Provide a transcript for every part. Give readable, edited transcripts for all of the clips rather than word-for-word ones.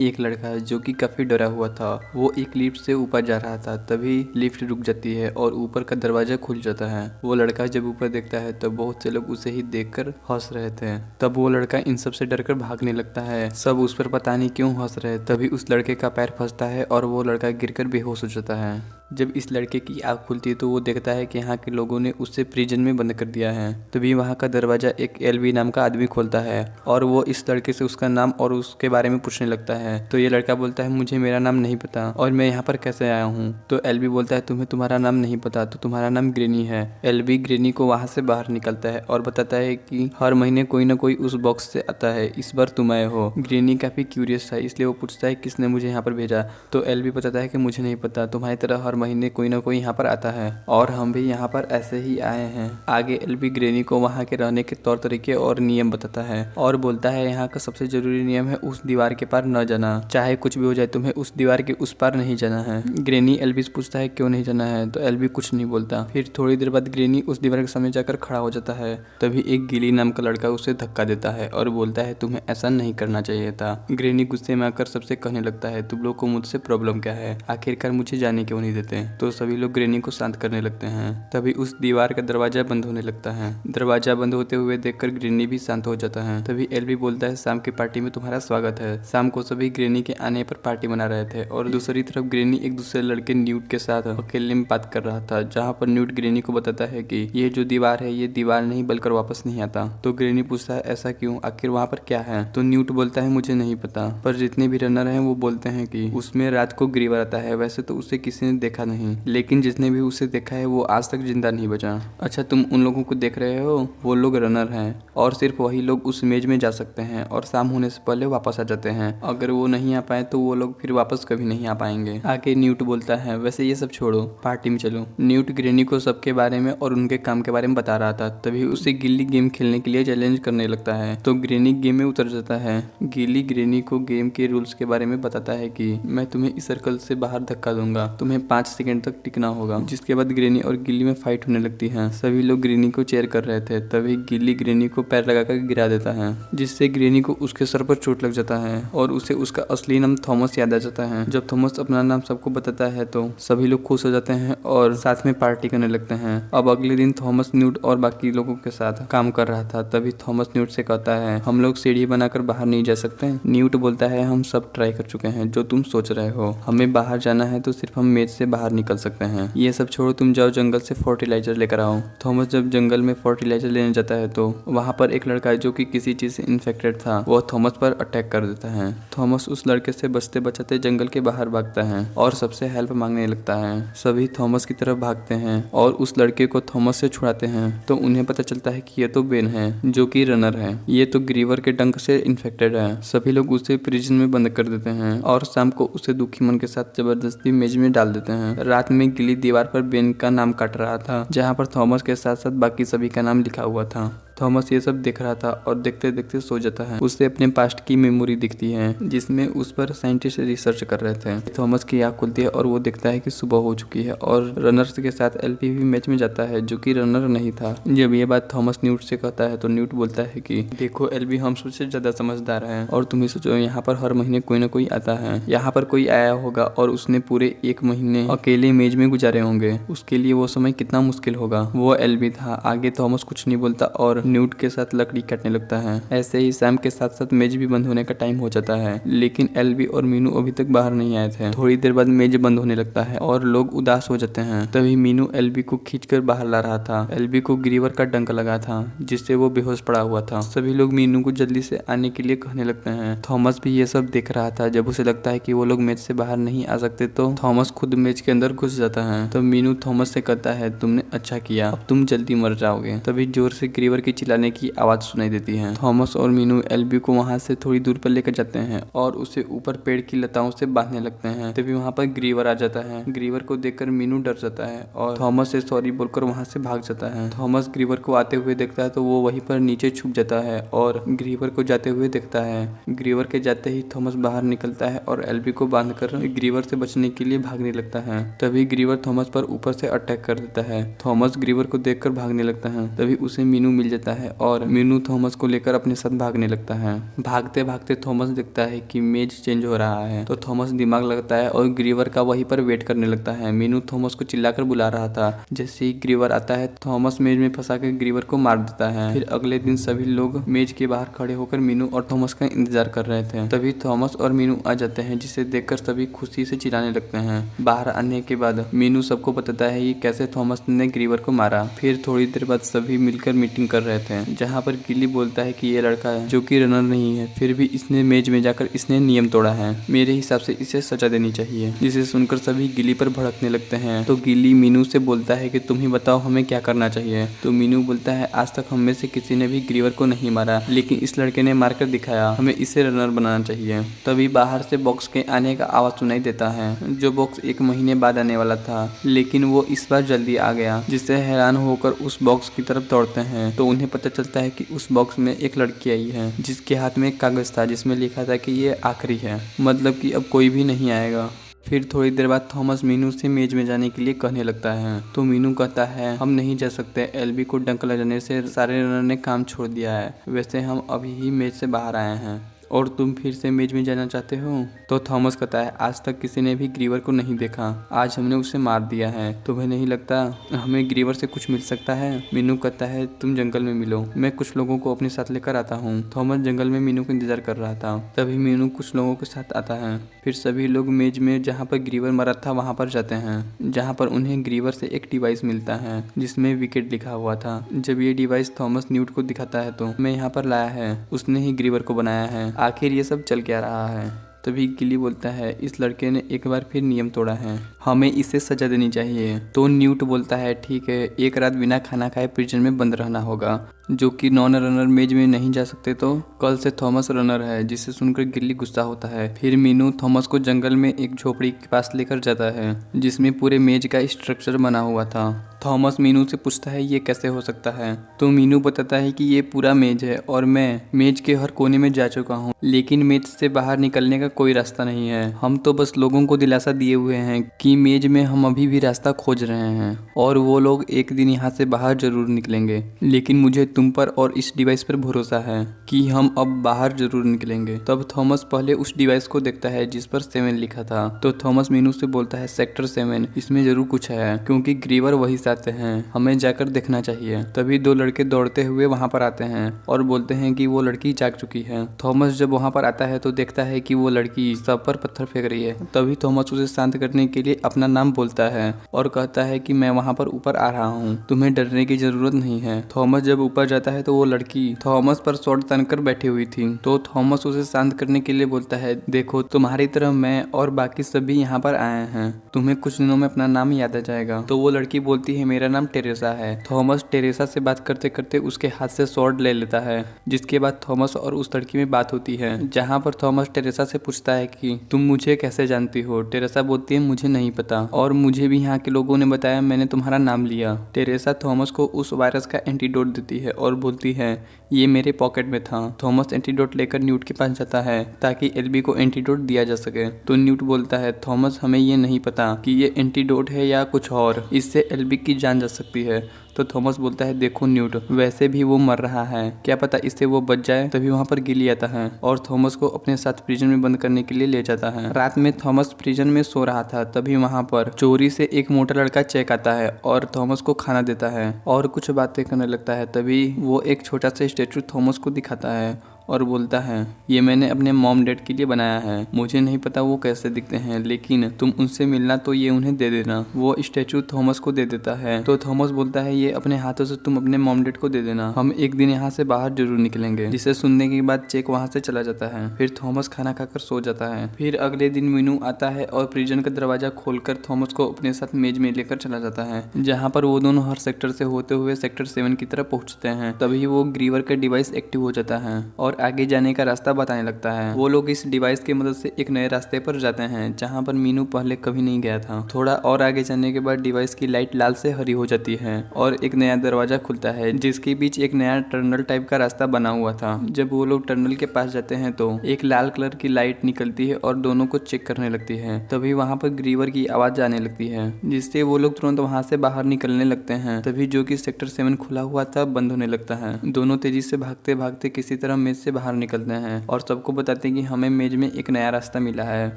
एक लड़का है जो कि काफी डरा हुआ था। वो एक लिफ्ट से ऊपर जा रहा था, तभी लिफ्ट रुक जाती है और ऊपर का दरवाजा खुल जाता है। वो लड़का जब ऊपर देखता है तब बहुत से लोग उसे ही देखकर हंस रहे थे। तब वो लड़का इन सब से डरकर भागने लगता है। सब उस पर पता नहीं क्यों हंस रहे। तभी उस लड़के का पैर फंसता है और वो लड़का गिरकर बेहोश हो जाता है। जब इस लड़के की आंख खुलती है तो वो देखता है कि यहाँ के लोगों ने उसे प्रिजन में बंद कर दिया है। तभी वहाँ का दरवाजा एक एलवी नाम का आदमी खोलता है और वो इस लड़के से उसका नाम और उसके बारे में पूछने लगता है। तो ये लड़का बोलता है, मुझे मेरा नाम नहीं पता और मैं यहाँ पर कैसे आया हूँ। तो एलवी बोलता है, तुम्हें तुम्हारा नाम नहीं पता तो तुम्हारा नाम ग्रेनी है। एलवी ग्रेनी को वहाँ से बाहर निकलता है और बताता है कि हर महीने कोई ना कोई उस बॉक्स से आता है, इस बार तुम आए हो। ग्रेनी काफी क्यूरियस था, इसलिए वो पूछता है किसने मुझे यहाँ पर भेजा। तो एलवी बताता है कि मुझे नहीं पता, तुम्हारी तरह हर महीने कोई ना कोई यहाँ पर आता है और हम भी यहाँ पर ऐसे ही आए हैं। आगे एलवी ग्रेनी को वहाँ के रहने के तौर तरीके और नियम बताता है और बोलता है यहाँ का सबसे जरूरी नियम है उस दीवार के पार न जाना, चाहे कुछ भी हो जाए तुम्हें उस दीवार के उस पार नहीं जाना है। ग्रेनी एल्वी से पूछता है क्यों नहीं जाना है, तो एल्वी कुछ नहीं बोलता। फिर थोड़ी देर बाद ग्रेनी उस दीवार के सामने जाकर खड़ा हो जाता है। तभी एक गिली नाम का लड़का उसे धक्का देता है और बोलता है तुम्हें ऐसा नहीं करना चाहिए था। ग्रेनी गुस्से में आकर सबसे कहने लगता है, तुम लोग को मुझसे प्रॉब्लम क्या है, आखिरकार मुझे जाने क्यों नहीं देते। तो सभी लोग ग्रेनी को शांत करने लगते हैं। तभी उस दीवार का दरवाजा बंद होने लगता है। दरवाजा बंद होते हुए देखकर ग्रेनी भी शांत हो जाता है। तभी एल्वी बोलता है, शाम की पार्टी में तुम्हारा स्वागत है। शाम को सभी ग्रेनी के आने पर पार्टी मना रहे थे और दूसरी तरफ ग्रेनी एक दूसरे लड़के न्यूट के साथ अकेले में बात कर रहा था, जहाँ पर न्यूट ग्रेनी को बताता है कि ये जो दीवार है ये दीवार नहीं बल्कि वापस नहीं आता। तो ग्रेनी पूछता है ऐसा क्यों, आखिर वहाँ पर क्या है। तो न्यूट बोलता है मुझे नहीं पता, पर जितने भी रनर हैं वो बोलते हैं कि उसमें रात को ग्रीवर आता है। वैसे तो उसे किसी ने देखा नहीं, लेकिन जिसने भी उसे देखा है वो आज तक जिंदा नहीं बचा। अच्छा, तुम उन लोगों को देख रहे हो, वो लोग रनर हैं और सिर्फ वही लोग उस मेज में जा सकते हैं और शाम होने से पहले वापस आ जाते हैं। अगर वो नहीं आ पाए तो वो लोग फिर वापस कभी नहीं आ पाएंगे। आगे न्यूट बोलता है, वैसे ये सब छोड़ो, पार्टी में चलो। न्यूट ग्रेनी को सबके बारे में और उनके काम के बारे में बता रहा था। तभी उसे गिल्ली गेम खेलने के लिए चैलेंज करने लगता है। तो ग्रेनी गेम में उतर जाता है। गिल्ली ग्रेनी को गेम के रूल्स के बारे में बताता है कि मैं तुम्हें इस सर्कल से बाहर धक्का दूंगा, तुम्हें 5 सेकंड तक टिकना होगा। जिसके बाद ग्रेनी और गिल्ली में फाइट होने लगती है। सभी लोग ग्रेनी को चेयर कर रहे थे। तभी गिल्ली ग्रेनी को पैर लगाकर गिरा देता है, जिससे ग्रेनी को उसके सर पर चोट लग जाता है और उसे उसका असली नाम थॉमस याद आ जाता है। जब थॉमस अपना नाम सबको बताता है तो सभी लोग खुश हो जाते हैं और साथ में पार्टी करने लगते हैं। अब अगले दिन थॉमस न्यूट और बाकी लोगों के साथ काम कर रहा था। तभी थॉमस न्यूट से कहता है, हम लोग सीढ़ी बनाकर बाहर नहीं जा सकते। न्यूट बोलता है, हम सब ट्राई कर चुके हैं जो तुम सोच रहे हो, हमें बाहर जाना है तो सिर्फ हम मेज से बाहर निकल सकते हैं। ये सब छोड़ो, तुम जाओ जंगल से फर्टिलाइजर लेकर आओ। थॉमस जब जंगल में फर्टिलाइजर लेने जाता है तो वहाँ पर एक लड़का है जो कि किसी चीज से इन्फेक्टेड था, वो थॉमस पर अटैक कर देता है। थॉमस उस लड़के से बचते बचाते जंगल के बाहर भागता है और सबसे हेल्प मांगने लगता है। सभी थॉमस की तरफ भागते हैं और उस लड़के को थॉमस से छुड़ाते हैं। तो उन्हें पता चलता है कि ये तो बेन है जो कि रनर है, ये तो ग्रीवर के डंक से इन्फेक्टेड है। सभी लोग उसे प्रिजन में बंद कर देते हैं और शाम को उसे दुखी मन के साथ जबरदस्ती मेज में डाल देते हैं। रात में गिली दीवार पर बेन का नाम काट रहा था, जहाँ पर थॉमस के साथ साथ बाकी सभी का नाम लिखा हुआ था। थॉमस ये सब देख रहा था और देखते देखते सो जाता है। उसे अपने पास्ट की मेमोरी दिखती है जिसमें उस पर साइंटिस्ट रिसर्च कर रहे थे। थॉमस की आंख खुलती है और वो देखता है कि सुबह हो चुकी है और रनर्स के साथ एलपीवी मैच में जाता है जो कि रनर नहीं था। जब ये बात थॉमस न्यूट से कहता है तो न्यूट बोलता है कि देखो एलबी, हम सबसे ज्यादा समझदार हैं और तुम्हें सोचो यहाँ पर हर महीने कोई ना कोई आता है। यहाँ पर कोई आया होगा और उसने पूरे 1 महीने अकेले मेज में गुजारे होंगे, उसके लिए वो समय कितना मुश्किल होगा। वो एलबी था। आगे थॉमस कुछ नहीं बोलता और न्यूट के साथ लकड़ी काटने लगता है। ऐसे ही सैम के साथ साथ मेज भी बंद होने का टाइम हो जाता है, लेकिन एलबी और मीनू अभी तक बाहर नहीं आए थे। थोड़ी देर बाद मेज बंद होने लगता है और लोग उदास हो जाते हैं। तभी मीनू एलबी को खींचकर बाहर ला रहा था। एलबी को ग्रीवर का डंक लगा था जिससे वो बेहोश पड़ा हुआ था। सभी लोग मीनू को जल्दी से आने के लिए कहने लगते हैं। थॉमस भी ये सब देख रहा था। जब उसे लगता है कि वो लोग मेज से बाहर नहीं आ सकते तो थॉमस खुद मेज के अंदर घुस जाता है। तो मीनू थॉमस से कहता है, तुमने अच्छा किया, अब तुम जल्दी मर जाओगे। तभी जोर से ग्रीवर की चिल्लाने की आवाज सुनाई देती है। थॉमस और मीनू एलबी को वहां से थोड़ी दूर पर लेकर जाते हैं और उसे ऊपर पेड़ की लताओं से बांधने लगते हैं। तभी वहां पर ग्रीवर आ जाता है। ग्रीवर को देखकर मीनू डर जाता है और थॉमस से सॉरी बोलकर वहां से भाग जाता है। थॉमस ग्रीवर को आते हुए देखता है तो वो वहीं पर नीचे छुप जाता है और ग्रीवर को जाते हुए देखता है। ग्रीवर के जाते ही थॉमस बाहर निकलता है और एलबी को बांधकर ग्रीवर से बचने के लिए भागने लगता है। तभी ग्रीवर थॉमस पर ऊपर से अटैक कर देता है। थॉमस ग्रीवर को देखकर भागने लगता है। तभी उसे मीनू मिल जाता जाता है और मीनू थॉमस को लेकर अपने साथ भागने लगता है। भागते भागते थॉमस देखता है कि मेज चेंज हो रहा है, तो थॉमस दिमाग लगाता है और ग्रीवर का वहीं पर वेट करने लगता है। मीनू थॉमस को चिल्लाकर बुला रहा था। जैसे ही ग्रीवर आता है, थॉमस मेज में फंसा कर ग्रीवर को मार देता है। फिर अगले दिन सभी लोग मेज के बाहर खड़े होकर मीनू और थॉमस का इंतजार कर रहे थे। तभी थॉमस और मीनू आ जाते हैं, जिसे देखकर सभी खुशी से चिल्लाने लगते हैं। बाहर आने के बाद मीनू सबको बताता है कि कैसे थॉमस ने ग्रीवर को मारा। फिर थोड़ी देर बाद सभी मिलकर मीटिंग कर रहे थे, जहाँ पर गिली बोलता है कि ये लड़का है जो कि रनर नहीं है, फिर भी इसने मेज में जाकर इसने नियम तोड़ा है। मेरे हिसाब से इसे सजा देनी चाहिए। जिसे सुनकर सभी गिली पर भड़कने लगते हैं। तो गिली मीनू से बोलता है कि तुम ही बताओ हमें क्या करना चाहिए। तो मीनू बोलता है आज तक हम में से किसी ने भी ग्रीवर को नहीं मारा, लेकिन इस लड़के ने मारकर दिखाया, हमें इसे रनर बनाना चाहिए। तभी बाहर से बॉक्स के आने का आवाज सुनाई देता है। जो बॉक्स 1 महीने बाद आने वाला था, लेकिन वो इस बार जल्दी आ गया। जिससे हैरान होकर उस बॉक्स की तरफ दौड़ते हैं, तो उन्हें पता चलता है कि उस बॉक्स में एक लड़की आई है, जिसके हाथ में एक कागज था जिसमें लिखा था कि ये आखिरी है, मतलब कि अब कोई भी नहीं आएगा। फिर थोड़ी देर बाद थॉमस मीनू से मेज में जाने के लिए कहने लगता है। तो मीनू कहता है हम नहीं जा सकते, एल्बी को डंक लगाने से सारे रनर ने काम छोड़ दिया है। वैसे हम अभी ही मेज से बाहर आए हैं और तुम फिर से मेज में जाना चाहते हो। तो थॉमस कहता है आज तक किसी ने भी ग्रीवर को नहीं देखा, आज हमने उसे मार दिया है। तुम्हें नहीं लगता हमें ग्रीवर से कुछ मिल सकता है? मीनू कहता है तुम जंगल में मिलो, मैं कुछ लोगों को अपने साथ लेकर आता हूँ। थॉमस जंगल में मीनू का इंतजार कर रहा था। तभी मीनू कुछ लोगों के साथ आता है। फिर सभी लोग मेज में जहाँ पर ग्रीवर मरा था वहाँ पर जाते हैं, जहाँ पर उन्हें ग्रीवर से एक डिवाइस मिलता है जिसमें विकेट लिखा हुआ था। जब ये डिवाइस थॉमस न्यूट को दिखाता है तो मैं यहाँ पर लाया है, उसने ही ग्रीवर को बनाया है, आखिर ये सब चल क्या रहा है। तभी गिली बोलता है इस लड़के ने एक बार फिर नियम तोड़ा है, हमें इसे सजा देनी चाहिए। तो न्यूट बोलता है ठीक है, एक रात बिना खाना खाए प्रिजन में बंद रहना होगा। जो कि नॉन रनर मेज में नहीं जा सकते, तो कल से थॉमस रनर है। जिसे सुनकर गिल्ली गुस्सा होता है। फिर मीनू थॉमस को जंगल में एक झोपड़ी के पास लेकर जाता है, जिसमें पूरे मेज का स्ट्रक्चर बना हुआ था। थॉमस मीनू से पूछता है ये कैसे हो सकता है। तो मीनू बताता है कि ये पूरा मेज है और मैं मेज के हर कोने में जा चुका हूँ, लेकिन मेज से बाहर निकलने का कोई रास्ता नहीं है। हम तो बस लोगों को दिलासा दिए हुए हैं कि मेज में हम अभी भी रास्ता खोज रहे हैं और वो लोग एक दिन यहाँ से बाहर जरूर निकलेंगे। लेकिन मुझे तुम पर और इस डिवाइस पर भरोसा है कि हम अब बाहर जरूर निकलेंगे। तब थॉमस पहले उस डिवाइस को देखता है जिस पर 7 लिखा था। तो थॉमस मीनू से बोलता है सेक्टर 7, इसमें जरूर कुछ है, क्योंकि ग्रीवर वही आते हैं, हमें जाकर देखना चाहिए। तभी 2 लड़के दौड़ते हुए वहां पर आते हैं और बोलते हैं कि वो लड़की जाग चुकी है। थॉमस जब वहां पर आता है तो देखता है कि वो लड़की सब पर पत्थर फेंक रही है। तभी थॉमस उसे शांत करने के लिए अपना नाम बोलता है और कहता है कि मैं वहां पर ऊपर आ रहा हूँ, तुम्हें डरने की जरूरत नहीं है। थॉमस जब ऊपर जाता है तो वो लड़की थॉमस पर शॉट तनकर बैठी हुई थी। तो थॉमस उसे शांत करने के लिए बोलता है देखो तुम्हारी तरह मैं और बाकी सभी यहाँ पर आए हैं, तुम्हें कुछ दिनों में अपना नाम याद आ जाएगा। तो वो लड़की बोलती है मेरा नाम टेरेसा है। थॉमस टेरेसा से बात करते करते उसके हाथ से स्वॉर्ड ले लेता है, जिसके बाद थॉमस और उस लड़की में बात होती है, जहाँ पर थॉमस टेरेसा से पूछता है कि तुम मुझे कैसे जानती हो। टेरेसा बोलती है मुझे नहीं पता और मुझे भी यहाँ के लोगों ने बताया, मैंने तुम्हारा नाम लिया। टेरेसा थॉमस को उस वायरस का एंटीडोट देती है और बोलती है ये मेरे पॉकेट में था। थॉमस एंटीडोट लेकर न्यूट के पास जाता है ताकि एल्बी को एंटीडोट दिया जा सके। तो न्यूट बोलता है थॉमस हमें ये नहीं पता कि ये एंटीडोट है या कुछ और, इससे एल्बी की जान जा सकती है। तो थॉमस बोलता है देखो न्यूट, वैसे भी वो मर रहा है, क्या पता इससे वो बच जाए। तभी वहाँ पर गिली आता है और थॉमस को अपने साथ प्रिजन में बंद करने के लिए ले जाता है। रात में थॉमस प्रिजन में सो रहा था, तभी वहाँ पर चोरी से एक मोटा लड़का चेक आता है और थॉमस को खाना देता है और कुछ बातें करने लगता है। तभी वो एक छोटा सा स्टेचू थॉमस को दिखाता है और बोलता है ये मैंने अपने मॉम डैड के लिए बनाया है, मुझे नहीं पता वो कैसे दिखते हैं, लेकिन तुम उनसे मिलना तो ये उन्हें दे देना। वो स्टैचू थॉमस को दे देता है। तो थॉमस बोलता है ये अपने हाथों से तुम अपने मॉम डैड को दे देना, हम एक दिन यहाँ से बाहर जरूर निकलेंगे। जिसे सुनने के बाद चेक वहाँ से चला जाता है। फिर थॉमस खाना खाकर सो जाता है। फिर अगले दिन मीनू आता है और प्रिजन का दरवाजा खोलकर थॉमस को अपने साथ मेज में लेकर चला जाता है, जहाँ पर वो दोनों हर सेक्टर से होते हुए सेक्टर 7 की तरफ पहुँचते हैं। तभी वो ग्रीवर का डिवाइस एक्टिव हो जाता है और आगे जाने का रास्ता बताने लगता है। वो लोग इस डिवाइस की मदद से एक नए रास्ते पर जाते हैं जहाँ पर मीनू पहले कभी नहीं गया था। थोड़ा और आगे जाने के बाद डिवाइस की लाइट लाल से हरी हो जाती है और एक नया दरवाजा खुलता है जिसके बीच एक नया टनल टाइप का रास्ता बना हुआ था। जब वो लोग टनल के पास जाते हैं तो एक लाल कलर की लाइट निकलती है और दोनों को चेक करने लगती है। तभी वहाँ पर ग्रीवर की आवाज आने लगती है जिससे वो लोग तुरंत वहाँ से बाहर निकलने लगते हैं। तभी जो कि सेक्टर 7 खुला हुआ था बंद होने लगता है। दोनों तेजी से भागते भागते किसी तरह मेज से बाहर निकलते हैं और सबको बताते हैं कि हमें मेज में एक नया रास्ता मिला है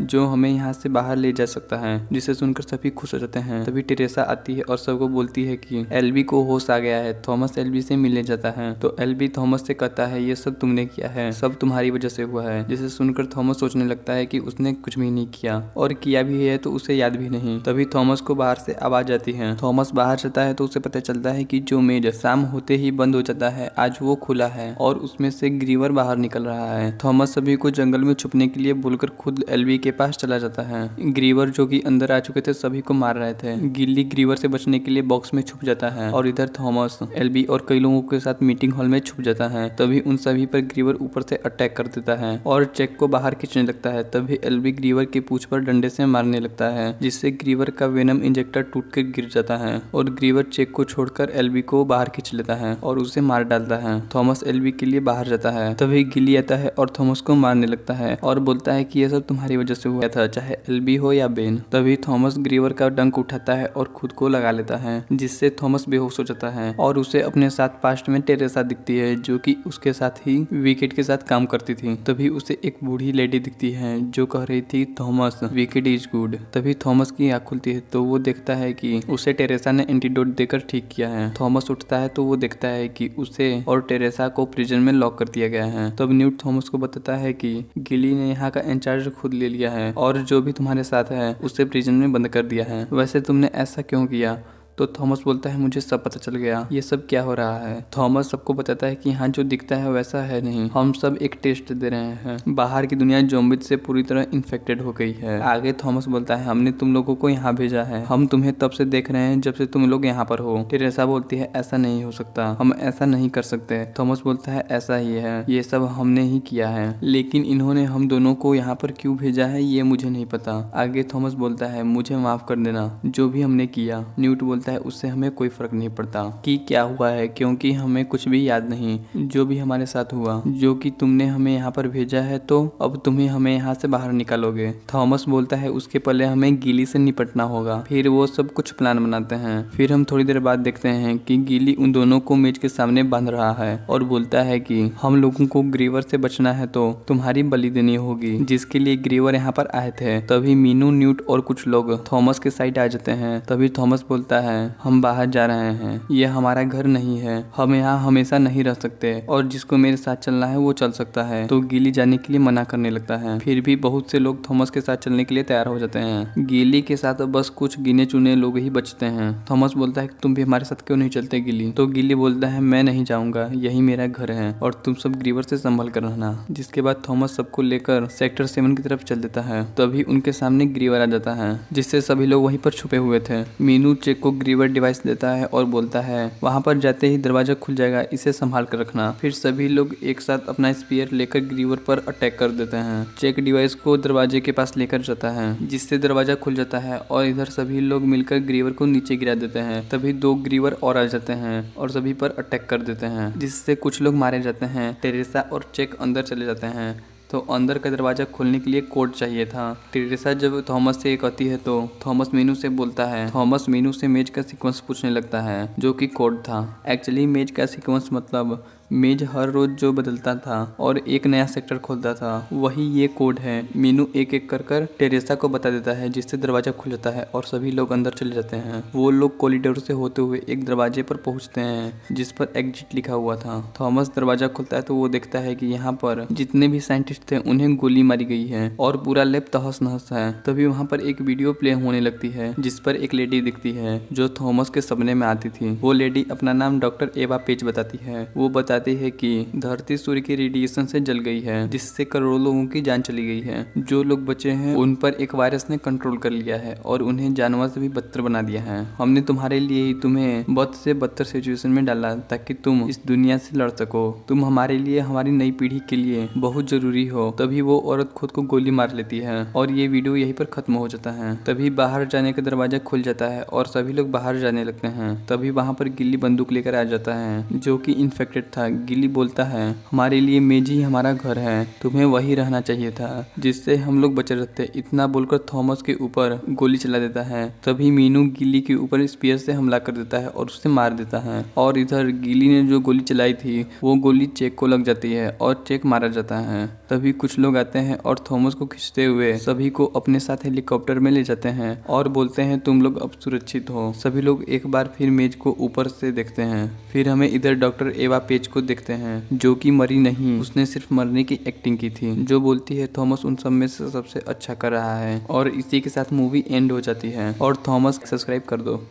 जो हमें यहाँ से बाहर ले जा सकता है, जिसे सुनकर सभी खुश हो जाते हैं। तभी टेरेसा आती है और सबको बोलती है कि एल्बी को होश आ गया है। थॉमस एल्बी से मिलने जाता है तो एल्बी थॉमस से कहता है ये सब तुमने किया है, सब तुम्हारी वजह से हुआ है। जिसे सुनकर थॉमस सोचने लगता है कि उसने कुछ भी नहीं किया और किया भी है तो उसे याद भी नहीं। तभी थॉमस को बाहर से आवाज आती है। थॉमस बाहर जाता है तो उसे पता चलता है कि जो मेज शाम होते ही बंद हो जाता है आज वो खुला है और उसमें से ग्रीवर बाहर निकल रहा है। थॉमस सभी को जंगल में छुपने के लिए बोलकर खुद एल्बी के पास चला जाता है। ग्रीवर जो कि अंदर आ चुके थे सभी को मार रहे थे। गिल्ली ग्रीवर से बचने के लिए बॉक्स में छुप जाता है और इधर थॉमस एल्बी और कई लोगों के साथ मीटिंग हॉल में छुप जाता है। तभी उन सभी पर ग्रीवर ऊपर से अटैक कर देता है और चेक को बाहर खींचने लगता है। तभी एल्बी ग्रीवर की पूंछ पर डंडे से मारने लगता है जिससे ग्रीवर का वेनम इंजेक्टर टूटकर गिर जाता है और ग्रीवर चेक को छोड़कर एल्बी को बाहर खींच लेता है और उसे मार डालता है। थॉमस एल्बी के लिए बाहर जाता है। तभी गिल्ली आता है और थॉमस को मारने लगता है और बोलता है कि यह सब तुम्हारी वजह से हुआ था, चाहे एल्बी हो या बेन। तभी थॉमस ग्रीवर का डंक उठाता है और खुद को लगा लेता है जिससे थॉमस बेहोश हो जाता है और उसे अपने साथ पास्ट में टेरेसा दिखती है जो कि उसके साथ ही विकेट के साथ काम करती थी। तभी उसे एक बूढ़ी लेडी दिखती है जो कह रही थी थॉमस विकेट इज गुड। तभी थॉमस की आँख खुलती है तो वो देखता है कि उसे टेरेसा ने एंटीडोट देकर ठीक किया है। थॉमस उठता है तो वो देखता है कि उसे और टेरेसा को प्रिजन में लॉक कर दिया गया है। तब न्यूट थॉमस को बताता है कि गिली ने यहाँ का इंचार्ज खुद ले लिया है और जो भी तुम्हारे साथ है उसे प्रिजन में बंद कर दिया है। वैसे तुमने ऐसा क्यों किया? तो थॉमस बोलता है मुझे सब पता चल गया, ये सब क्या हो रहा है। थॉमस सबको बताता है कि यहाँ जो दिखता है वैसा है नहीं, हम सब एक टेस्ट दे रहे हैं। बाहर की दुनिया ज़ॉम्बी से पूरी तरह इन्फेक्टेड हो गई है। आगे थॉमस बोलता है हमने तुम लोगों को यहाँ भेजा है, हम तुम्हें तब से देख रहे हैं जब से तुम लोग यहाँ पर हो। टेरेसा बोलती है ऐसा नहीं हो सकता, हम ऐसा नहीं कर सकते। थॉमस बोलता है ऐसा ही है, ये सब हमने ही किया है, लेकिन इन्होंने हम दोनों को यहाँ पर क्यों भेजा है ये मुझे नहीं पता। आगे थॉमस बोलता है मुझे माफ कर देना जो भी हमने किया। न्यूट बोलता है उससे हमें कोई फर्क नहीं पड़ता कि क्या हुआ है, क्योंकि हमें कुछ भी याद नहीं। जो भी हमारे साथ हुआ, जो कि तुमने हमें यहाँ पर भेजा है तो अब तुम्हें हमें यहाँ से बाहर निकालोगे। थॉमस बोलता है उसके पहले हमें गिली से निपटना होगा। फिर वो सब कुछ प्लान बनाते हैं। फिर हम थोड़ी देर बाद देखते हैं कि गिली उन दोनों को मेज के सामने बांध रहा है और बोलता है कि हम लोगों को ग्रीवर से बचना है तो तुम्हारी बलि देनी होगी, जिसके लिए ग्रीवर यहाँ पर आए थे। तभी मीनू, न्यूट और कुछ लोग थॉमस के साइड आ जाते हैं। तभी थॉमस बोलता है हम बाहर जा रहे हैं, यह हमारा घर नहीं है, हम यहाँ हमेशा नहीं रह सकते और जिसको मेरे साथ चलना है वो चल सकता है। तो गिली जाने के लिए मना करने लगता है। फिर भी बहुत से लोग थॉमस के साथ चलने के लिए तैयार हो जाते हैं। गिली के साथ बस कुछ गिने चुने लोग ही बचते हैं। थॉमस बोलता है तुम भी हमारे साथ क्यों नहीं चलते गिली? तो गिली बोलता है मैं नहीं जाऊंगा, यही मेरा घर है और तुम सब ग्रीवर से संभल कर रहना। जिसके बाद थॉमस सबको लेकर सेक्टर 7 की तरफ चल देता है। तभी उनके सामने ग्रीवर आ जाता है जिससे सभी लोग वहीं पर छुपे हुए थे। मीनू चेक को ग्रीवर डिवाइस देता है और बोलता है वहां पर जाते ही दरवाजा खुल जाएगा, इसे संभाल कर रखना। फिर सभी लोग एक साथ अपना स्पीयर लेकर ग्रीवर पर अटैक कर देते हैं। चेक डिवाइस को दरवाजे के पास लेकर जाता है जिससे दरवाजा खुल जाता है और इधर सभी लोग मिलकर ग्रीवर को नीचे गिरा देते हैं। तभी 2 ग्रीवर और आ जाते हैं और सभी पर अटैक कर देते हैं जिससे कुछ लोग मारे जाते हैं। टेरेसा और चेक अंदर चले जाते हैं तो अंदर का दरवाजा खोलने के लिए कोड चाहिए था। टेरेसा जब थॉमस से कहती है तो थॉमस मीनू से बोलता है। थॉमस मीनू से मेज का सीक्वेंस पूछने लगता है जो कि कोड था। एक्चुअली मेज का सीक्वेंस मतलब मेज हर रोज जो बदलता था और एक नया सेक्टर खोलता था, वही ये कोड है। मीनू एक एक कर टेरेसा को बता देता है जिससे दरवाजा खुल जाता है और सभी लोग अंदर चले जाते हैं। वो लोग कॉरिडोर से होते हुए एक दरवाजे पर पहुंचते हैं जिस पर एग्जिट लिखा हुआ था। थॉमस दरवाजा खुलता है तो वो देखता है कि यहाँ पर जितने भी साइंटिस्ट थे उन्हें गोली मारी गई है और पूरा लैब तहस नहस है। तभी वहाँ पर एक वीडियो प्ले होने लगती है जिस पर एक लेडी दिखती है जो थॉमस के सपने में आती थी। वो लेडी अपना नाम डॉक्टर एवा पेज बताती है। वो बताती बताती है कि धरती सूर्य के रेडिएशन से जल गई है, जिससे करोड़ों लोगों की जान चली गई है। जो लोग बचे हैं उन पर एक वायरस ने कंट्रोल कर लिया है और उन्हें जानवर से भी बदतर बना दिया है। हमने तुम्हारे लिए ही तुम्हें बद से बदतर सिचुएशन में डाला ताकि तुम इस दुनिया से लड़ सको। तुम हमारे लिए, हमारी नई पीढ़ी के लिए बहुत जरूरी हो। तभी वो औरत खुद को गोली मार लेती है और ये वीडियो यहीं पर खत्म हो जाता है। तभी बाहर जाने का दरवाजा खुल जाता है और सभी लोग बाहर जाने लगते हैं। तभी वहाँ पर गिल्ली बंदूक लेकर आ जाता है जो कि इन्फेक्टेड था। गिल्ली बोलता है, हमारे लिए मेज ही हमारा घर है, तुम्हें वही रहना चाहिए था, जिससे हम लोग बचे रहते। इतना बोलकर थॉमस के ऊपर गोली चला देता है। तभी मीनू गिल्ली के ऊपर स्पीयर से हमला कर देता है और उसे मार देता है। और इधर गिल्ली ने जो गोली चलाई थी वो गोली चेक को लग जाती है और चेक मारा जाता है। तभी कुछ लोग आते हैं और थॉमस को खींचते हुए सभी को अपने साथ हेलीकॉप्टर में ले जाते हैं और बोलते हैं तुम लोग अब सुरक्षित हो। सभी लोग एक बार फिर मेज को ऊपर से देखते हैं। फिर हमें इधर डॉक्टर एवा पेज को देखते हैं जो कि मरी नहीं, उसने सिर्फ मरने की एक्टिंग की थी। जो बोलती है थॉमस उन सब में से सबसे अच्छा कर रहा है। और इसी के साथ मूवी एंड हो जाती है। और थॉमस सब्सक्राइब कर दो।